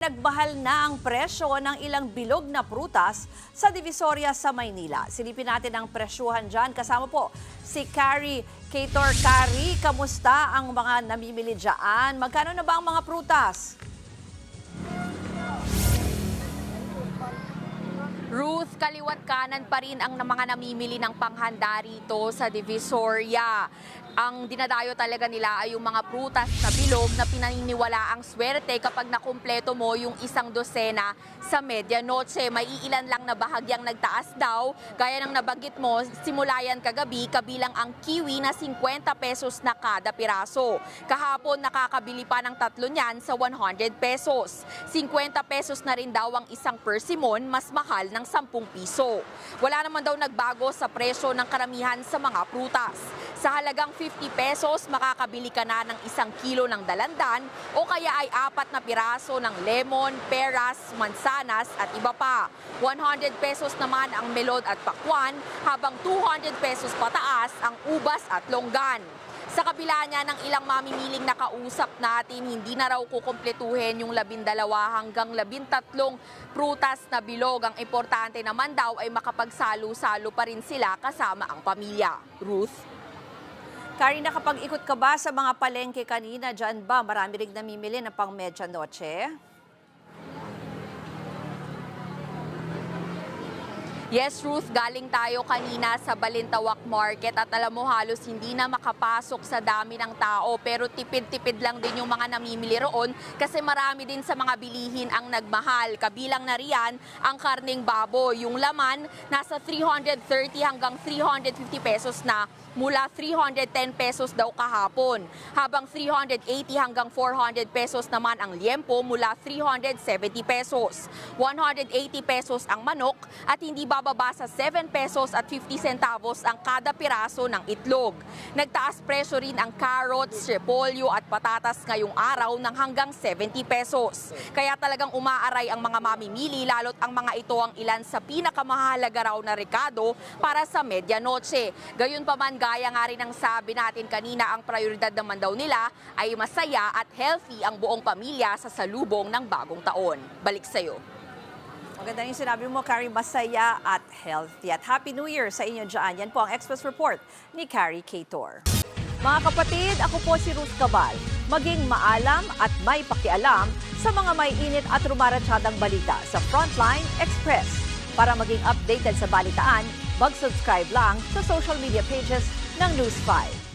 Nagbahal na ang presyo ng ilang bilog na prutas sa Divisoria sa Maynila. Silipin natin ang presyuhan dyan. Kasama po si Carrie Cator. Carrie, kamusta ang mga namimili dyan? Magkano na ba ang mga prutas? Ruth, kaliwat kanan pa rin ang mga namimili ng panghanda rito sa Divisoria. Ang dinadayo talaga nila ay yung mga prutas na bilog na pinaniniwala ang swerte kapag nakumpleto mo yung isang dosena sa medianoche. May iilan lang na bahagyang nagtaas daw. Gaya ng nabanggit mo, simula yan kagabi, kabilang ang kiwi na 50 pesos na kada piraso. Kahapon nakakabili pa ng tatlo niyan sa 100 pesos. 50 pesos na rin daw ang isang persimmon, mas mahal ng 10 piso. Wala naman daw nagbago sa presyo ng karamihan sa mga prutas. Sa halagang 50 pesos, makakabili ka na ng 1 kilo ng dalandan o kaya ay 4 na piraso ng lemon, peras, mansanas at iba pa. 100 pesos naman ang melon at pakwan, habang 200 pesos pataas ang ubas at longgan. Sa kabila niya ng ilang mamimiling nakausap natin, hindi na raw kukumpletuhin yung 12 hanggang 13 prutas na bilog. Ang importante naman daw ay makapagsalo-salo pa rin sila kasama ang pamilya. Ruth? Carrie, nakapag-ikot ka ba sa mga palengke kanina? Dyan ba marami ring namimili ng pang medianoche? Yes, Ruth, galing tayo kanina sa Balintawak Market at alam mo halos hindi na makapasok sa dami ng tao pero tipid-tipid lang din yung mga namimili roon kasi marami din sa mga bilihin ang nagmahal. Kabilang na riyan ang karning baboy. Yung laman nasa 330 hanggang 350 pesos na mula 310 pesos daw kahapon. Habang 380 hanggang 400 pesos naman ang liempo mula 370 pesos. 180 pesos ang manok at hindi bababa sa 7 pesos at 50 centavos ang kada piraso ng itlog. Nagtaas presyo rin ang carrots, repolyo at patatas ngayong araw ng hanggang 70 pesos. Kaya talagang umaaray ang mga mamimili lalo't ang mga ito ang ilan sa pinakamahalaga raw na rekado para sa medianoche. Gayunpaman, gaya nga rin ang sabi natin kanina, ang prioridad naman daw nila ay masaya at healthy ang buong pamilya sa salubong ng bagong taon. Balik sa'yo. Maganda yung sinabi mo, Carrie, masaya at healthy. At Happy New Year sa inyo dyan. Yan po ang Express Report ni Carrie Cator. Mga kapatid, ako po si Ruth Cabal. Maging maalam at may pakialam sa mga may init at rumaratsadang balita sa Frontline Express. Para maging updated sa balitaan, mag-subscribe lang sa social media pages ng News 5.